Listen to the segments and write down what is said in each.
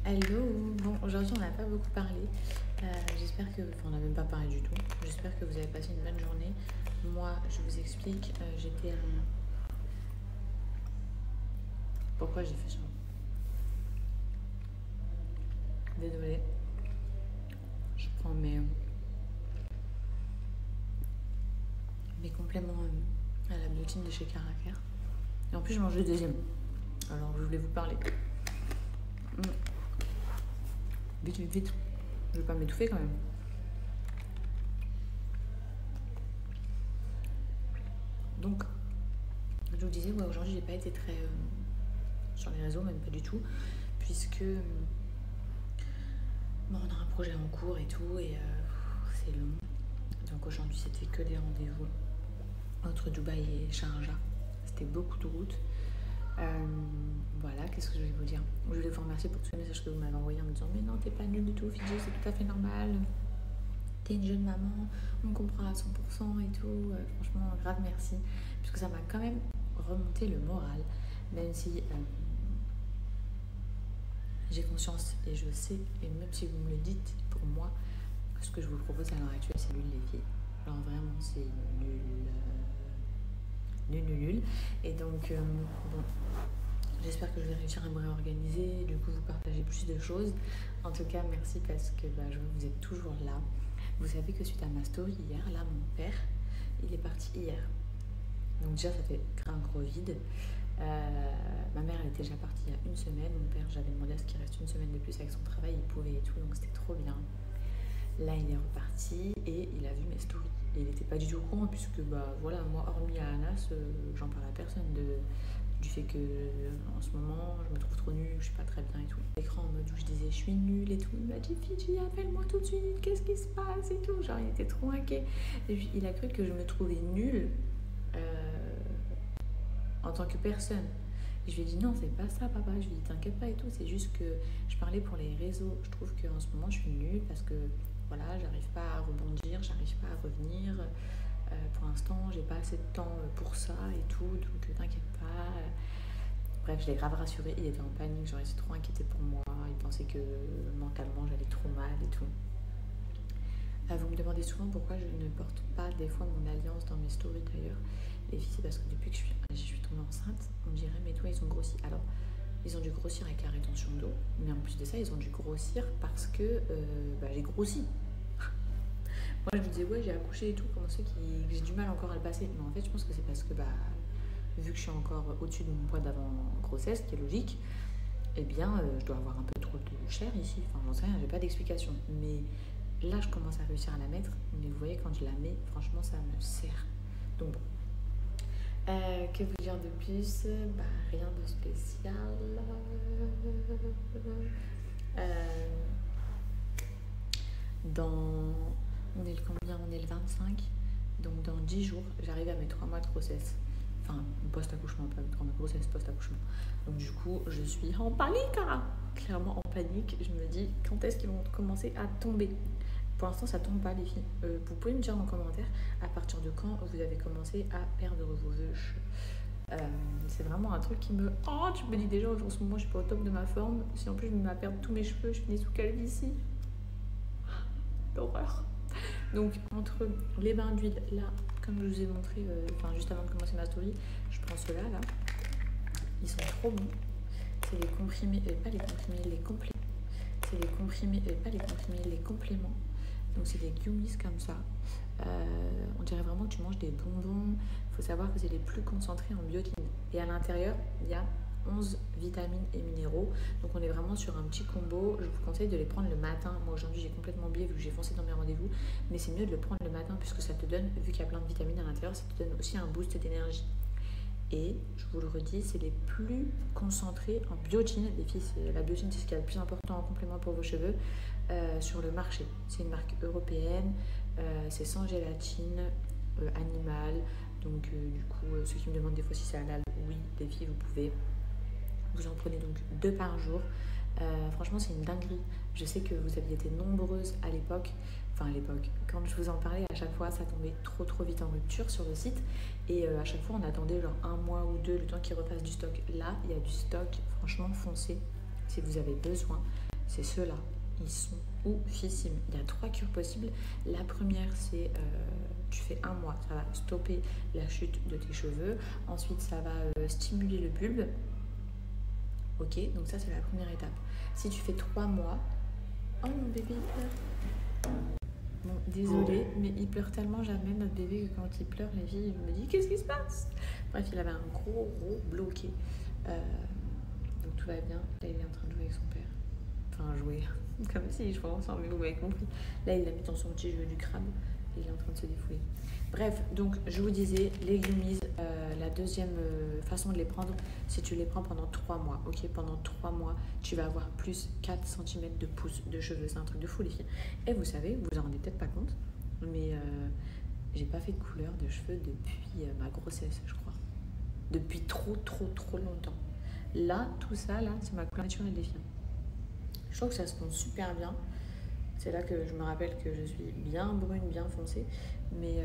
Hello. Bon, aujourd'hui on n'a pas beaucoup parlé. J'espère que... Enfin, on n'a même pas parlé du tout. J'espère que vous avez passé une bonne journée. Moi, je vous explique. J'étais... Pourquoi j'ai fait ça? Désolée. Je prends mes compléments à la biotine de chez Caracar. Et en plus, je mange le deuxième. Alors, je voulais vous parler. Vite, vite, vite. Je vais pas m'étouffer quand même. Donc, je vous disais, ouais, aujourd'hui, j'ai pas été très sur les réseaux, même pas du tout, puisque bon, on a un projet en cours et tout, et c'est long. Donc aujourd'hui, c'était que des rendez-vous entre Dubaï et Sharjah. C'était beaucoup de route. Voilà, qu'est-ce que je vais vous dire? Je voulais vous remercier pour tous les messages que vous m'avez envoyés en me disant mais non, t'es pas nulle du tout, Fidji, c'est tout à fait normal. T'es une jeune maman, on comprend à 100% et tout. Franchement, grave merci. Puisque ça m'a quand même remonté le moral, même si j'ai conscience et je sais, et même si vous me le dites, pour moi, ce que je vous propose à l'heure actuelle, c'est nul les filles. Alors vraiment, c'est nul. Et donc, bon, j'espère que je vais réussir à me réorganiser, du coup vous partager plus de choses. En tout cas, merci parce que je vois que vous êtes toujours là. Vous savez que suite à ma story hier, là, mon père, il est parti hier. Donc déjà, ça fait un gros vide. Ma mère, elle était déjà partie il y a une semaine. Mon père, j'avais demandé à ce qu'il reste une semaine de plus avec son travail. Il pouvait et tout, donc c'était trop bien. Là, il est reparti et il a vu mes stories. Et il n'était pas du tout au courant puisque, voilà, moi, hormis à Anas, j'en parle à personne du fait que en ce moment, je me trouve trop nulle, je suis pas très bien et tout. L'écran en mode où je disais je suis nulle et tout. Il m'a dit Fidji, appelle-moi tout de suite, qu'est-ce qui se passe et tout. Genre, il était trop inquiet. Et puis, il a cru que je me trouvais nulle en tant que personne. Et je lui ai dit non, c'est pas ça, papa. Je lui ai dit t'inquiète pas et tout. C'est juste que je parlais pour les réseaux. Je trouve qu'en ce moment, je suis nulle parce que voilà, j'arrive pas à rebondir, j'arrive pas à revenir. Pour l'instant, j'ai pas assez de temps pour ça et tout, donc t'inquiète pas. Bref, je l'ai grave rassuré, il était en panique, genre il s'est trop inquiété pour moi, il pensait que mentalement j'allais trop mal et tout. Vous me demandez souvent pourquoi je ne porte pas des fois mon alliance dans mes stories d'ailleurs. Les filles, c'est parce que depuis que je suis tombée enceinte, on dirait mes doigts ils ont grossi. Alors, ils ont dû grossir avec la rétention d'eau, mais en plus de ça, ils ont dû grossir parce que j'ai grossi. Moi, je me disais, ouais, j'ai accouché et tout, comment c'est que j'ai du mal encore à le passer. Mais en fait, je pense que c'est parce que, vu que je suis encore au-dessus de mon poids d'avant grossesse, qui est logique, eh bien, je dois avoir un peu trop de chair ici. Enfin, j'en sais rien, j'ai pas d'explication. Mais là, je commence à réussir à la mettre. Mais vous voyez, quand je la mets, franchement, ça me sert. Donc, bon. Que vous dire de plus? Rien de spécial. On est le combien? On est le 25. Donc dans 10 jours, j'arrive à mes 3 mois de grossesse. Enfin, post-accouchement, pas 3 mois de grossesse, post-accouchement. Donc du coup, je suis en panique, hein. Clairement en panique. Je me dis, quand est-ce qu'ils vont commencer à tomber? Pour l'instant, ça tombe pas, les filles. Vous pouvez me dire en commentaire à partir de quand vous avez commencé à perdre vos œufs. C'est vraiment un truc qui me hante. Je me dis déjà, en ce moment, je suis pas au top de ma forme. Si en plus je me mets à perdre tous mes cheveux, je finis sous calvitie. L'horreur. Donc, entre les bains d'huile, là, comme je vous ai montré, juste avant de commencer ma story, je prends ceux-là, là. Ils sont trop bons. C'est les comprimés, pas les comprimés, les complets. C'est les comprimés, pas les comprimés, les compléments. Donc, c'est des gummies comme ça. On dirait vraiment que tu manges des bonbons. Il faut savoir que c'est les plus concentrés en biotine. Et à l'intérieur, il y a 11 vitamines et minéraux. Donc on est vraiment sur un petit combo. Je vous conseille de les prendre le matin. Moi aujourd'hui j'ai complètement oublié vu que j'ai foncé dans mes rendez-vous. Mais c'est mieux de le prendre le matin puisque ça te donne, vu qu'il y a plein de vitamines à l'intérieur, ça te donne aussi un boost d'énergie. Et je vous le redis, c'est les plus concentrés en biotine. Les filles, la biotine c'est ce qui est le plus important en complément pour vos cheveux sur le marché. C'est une marque européenne. C'est sans gélatine animale. Donc du coup, ceux qui me demandent des fois si c'est halal, oui, les filles, vous pouvez. Vous en prenez donc 2 par jour. Franchement, c'est une dinguerie. Je sais que vous aviez été nombreuses à l'époque. Enfin, à l'époque, quand je vous en parlais, à chaque fois, ça tombait trop vite en rupture sur le site. Et à chaque fois, on attendait genre 1 mois ou 2 le temps qu'ils refassent du stock. Là, il y a du stock. Franchement, foncez si vous avez besoin. c'est ceux-là. Ils sont oufissimes. Il y a 3 cures possibles. La première, c'est tu fais 1 mois. Ça va stopper la chute de tes cheveux. Ensuite, ça va stimuler le bulbe. Ok, donc ça, c'est la première étape. Si tu fais 3 mois... Oh, mon bébé, il pleure. Bon, désolé, mais il pleure tellement jamais, notre bébé, que quand il pleure, les filles me disent qu'est-ce qui se passe? Bref, il avait un gros bloqué. Donc tout va bien. Là, il est en train de jouer avec son père. Enfin, jouer. Comme si, je pense, mais vous m'avez compris. Là, il l'a mis dans son petit jeu du crabe et il est en train de se défouler. Bref, donc je vous disais, les gummies, la deuxième façon de les prendre, c'est tu les prends pendant 3 mois. Ok, pendant 3 mois, tu vas avoir plus 4 cm de pouce de cheveux. C'est un truc de fou, les filles. Et vous savez, vous vous en rendez peut-être pas compte, mais j'ai pas fait de couleur de cheveux depuis ma grossesse, je crois. Depuis trop longtemps. Là, tout ça, là, c'est ma couleur naturelle, les filles. Je trouve que ça se pond super bien. C'est là que je me rappelle que je suis bien brune, bien foncée. Mais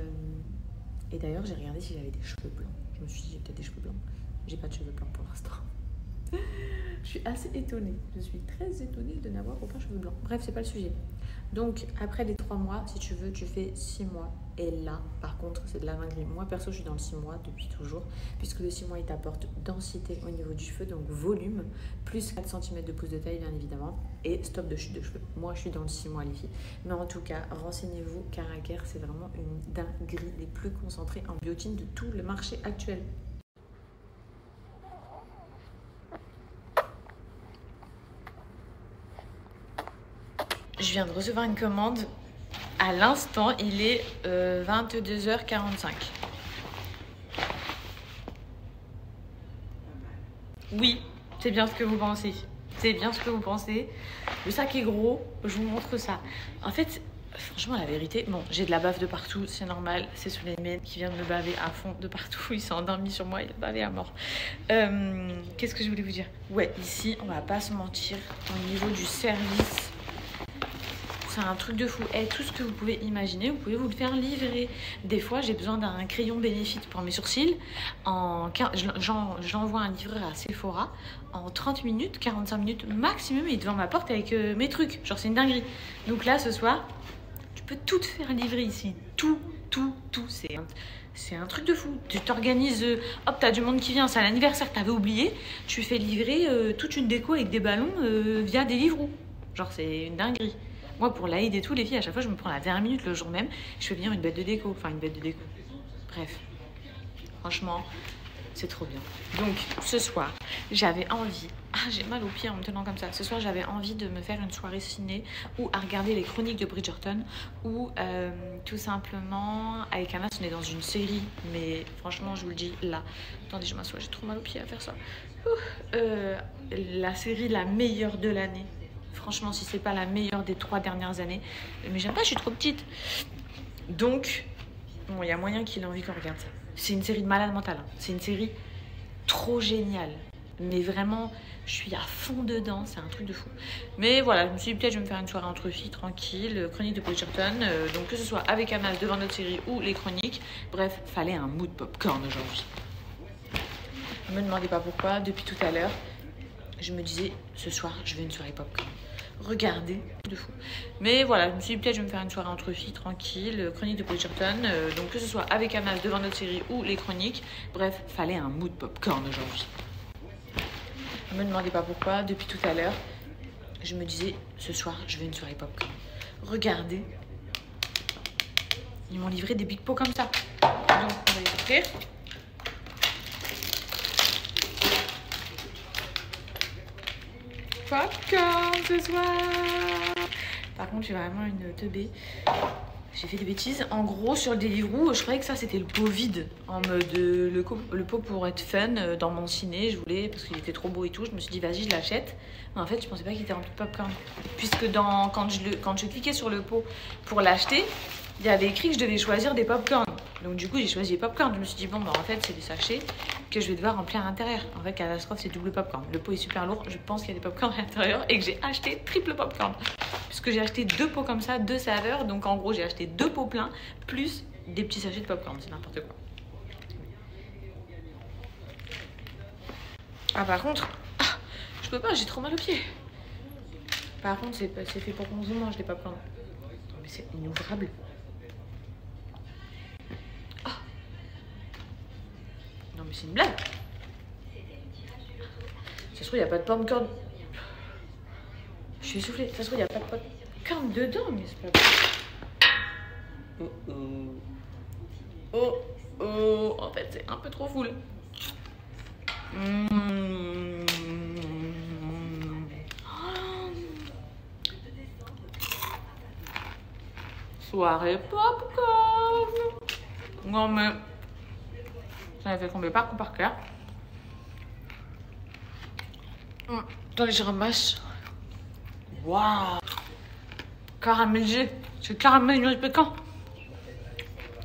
et d'ailleurs, j'ai regardé si j'avais des cheveux blancs. Je me suis dit, j'ai peut-être des cheveux blancs. J'ai pas de cheveux blancs pour l'instant. Je suis assez étonnée. Je suis très étonnée de n'avoir aucun cheveu blanc. Bref, c'est pas le sujet. Donc, après les 3 mois, si tu veux, tu fais 6 mois. Et là, par contre, c'est de la dinguerie. Moi, perso, je suis dans le 6 mois depuis toujours. Puisque le 6 mois, il t'apporte densité au niveau du cheveu, donc volume, plus 4 cm de pouce de taille, bien évidemment, et stop de chute de cheveux. Moi, je suis dans le 6 mois, les filles. Mais en tout cas, renseignez-vous, Caraker, c'est vraiment une dinguerie, les plus concentrés en biotine de tout le marché actuel. Je viens de recevoir une commande. À l'instant, il est 22h45. Oui, c'est bien ce que vous pensez. C'est bien ce que vous pensez. Le sac est gros, je vous montre ça. En fait, franchement, la vérité, bon, j'ai de la bave de partout, c'est normal. C'est Souleymane qui vient de me baver à fond de partout. Il s'est endormi sur moi, il a bavé à mort. Qu'est-ce que je voulais vous dire? Ouais, ici, on va pas se mentir, au niveau du service... C'est un truc de fou. Et tout ce que vous pouvez imaginer, vous pouvez vous le faire livrer. Des fois, j'ai besoin d'un crayon Benefit pour mes sourcils. J'envoie un livreur à Sephora. En 30 minutes, 45 minutes maximum, il est devant ma porte avec mes trucs. Genre, c'est une dinguerie. Donc là, ce soir, tu peux tout te faire livrer ici. Tout. C'est un truc de fou. Tu t'organises, hop, t'as du monde qui vient, c'est l'anniversaire, t'avais oublié. Tu fais livrer toute une déco avec des ballons via Deliveroo. Genre, c'est une dinguerie. Moi, pour l'Aïd et tout, les filles, à chaque fois, je me prends la dernière minute le jour même. Je fais venir une bête de déco. Enfin, une bête de déco. Bref. Franchement, c'est trop bien. Donc, ce soir, j'avais envie... Ah, j'ai mal aux pieds en me tenant comme ça. Ce soir, j'avais envie de me faire une soirée ciné ou à regarder les chroniques de Bridgerton ou tout simplement, avec Anas, on est dans une série. Mais franchement, je vous le dis, là... Attendez, je m'assois, j'ai trop mal aux pieds à faire ça. La série la meilleure de l'année. Franchement, si c'est pas la meilleure des 3 dernières années. Mais j'aime pas, je suis trop petite. Donc, bon, il y a moyen qu'il ait envie qu'on regarde ça. C'est une série de malade mentale. Hein. C'est une série trop géniale. Mais vraiment, je suis à fond dedans. C'est un truc de fou. Mais voilà, je me suis dit peut-être je vais me faire une soirée entre filles, tranquille. Chronique de Bridgerton. Donc que ce soit avec Anas devant notre série ou les chroniques. Bref, fallait un mood popcorn aujourd'hui. Ne me demandez pas pourquoi. Depuis tout à l'heure, je me disais, ce soir, je veux une soirée popcorn. Regardez, de fou. Mais voilà, je me suis dit peut-être je vais me faire une soirée entre filles, tranquille, chronique de Bridgerton. Donc que ce soit avec Anas devant notre série ou les chroniques. Bref, fallait un mood popcorn aujourd'hui. Ne me demandez pas pourquoi, depuis tout à l'heure, je me disais, ce soir, je veux une soirée popcorn. Regardez. Ils m'ont livré des big pots comme ça. Donc, on va les ouvrir. Popcorn ce soir. Par contre, j'ai vraiment une teubée. J'ai fait des bêtises. En gros, sur le Deliveroo, je croyais que ça, c'était le pot vide. En mode, le pot pour être fun dans mon ciné. Je voulais, parce qu'il était trop beau et tout. Je me suis dit, vas-y, je l'achète. Mais en fait, je pensais pas qu'il était rempli de popcorn. Puisque quand je cliquais sur le pot pour l'acheter, il y avait écrit que je devais choisir des popcorn. Donc du coup, j'ai choisi les popcorn. Je me suis dit, bon, bah, en fait, c'est des sachets que je vais devoir remplir à l'intérieur. En fait, catastrophe, c'est double popcorn. Le pot est super lourd. Je pense qu'il y a des popcorn à l'intérieur et que j'ai acheté triple popcorn. Puisque j'ai acheté 2 pots comme ça, 2 saveurs. Donc en gros, j'ai acheté 2 pots pleins plus des petits sachets de popcorn. C'est n'importe quoi. Ah, par contre, je peux pas, j'ai trop mal aux pieds. Par contre, c'est fait pour qu'on se mange les popcorn. Mais c'est inouvrable. Ah. Non mais c'est une blague. Ça se trouve, il n'y a pas de popcorn. Je suis essoufflée. Ça se trouve, il n'y a pas de popcorn dedans, mais c'est pas bon. Oh oh. Oh oh. En fait, c'est un peu trop full. Soirée popcorn. Non mais ça m'a fait tomber par cœur. Attendez, je ramasse. Waouh. Caramélisé. C'est caramel noix de pécan.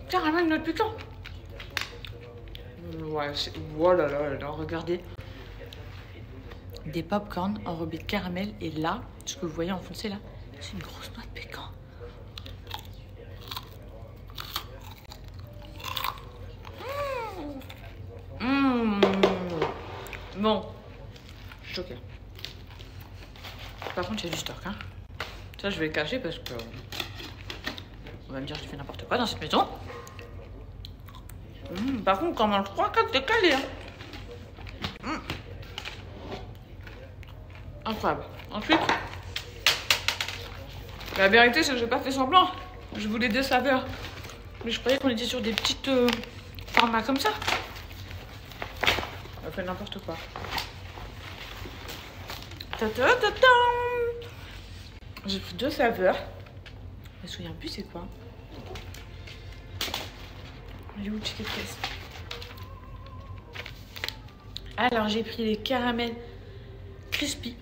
Caramel noix de pécan. Ouais, c'est... Oh là là là, regardez. Des popcorn enrobés de caramel. Et là, ce que vous voyez enfoncé là, c'est une grosse noix de pécan. Bon, je suis choquée. Par contre, il y a du stock. Hein. Ça, je vais le cacher parce que... On va me dire que j'ai fait n'importe quoi dans cette maison. Par contre, quand on mange 3-4, t'es calé. Hein. Incroyable. Ensuite, la vérité, c'est que j'ai pas fait semblant. Je voulais des saveurs. Mais je croyais qu'on était sur des petites formats comme ça. On a fait n'importe quoi. J'ai pris 2 saveurs. Je me souviens plus c'est quoi. Elle est où le ticket de caisse? Alors j'ai pris les caramels crispy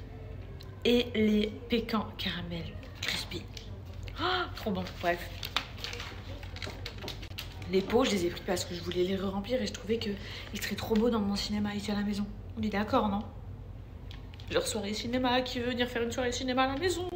et les pécans caramel crispy. Oh, trop bon, bref. Les pots, je les ai pris parce que je voulais les remplir et je trouvais qu'ils seraient trop beaux dans mon cinéma ici à la maison. On est d'accord, non? Genre soirée cinéma, qui veut venir faire une soirée cinéma à la maison?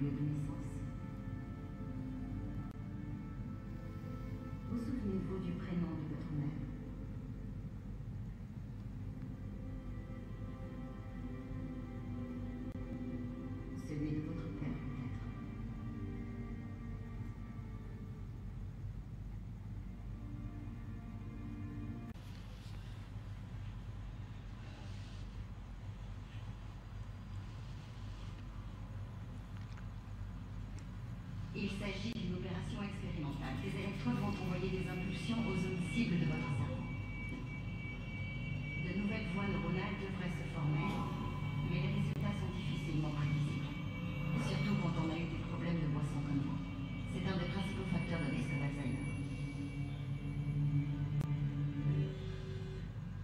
Lieu de naissance. Vous souvenez-vous du prénom de votre mère? Celui de votre père, peut-être. Il s'agit d'une opération Les électrodes vont envoyer des impulsions aux zones cibles de votre cerveau.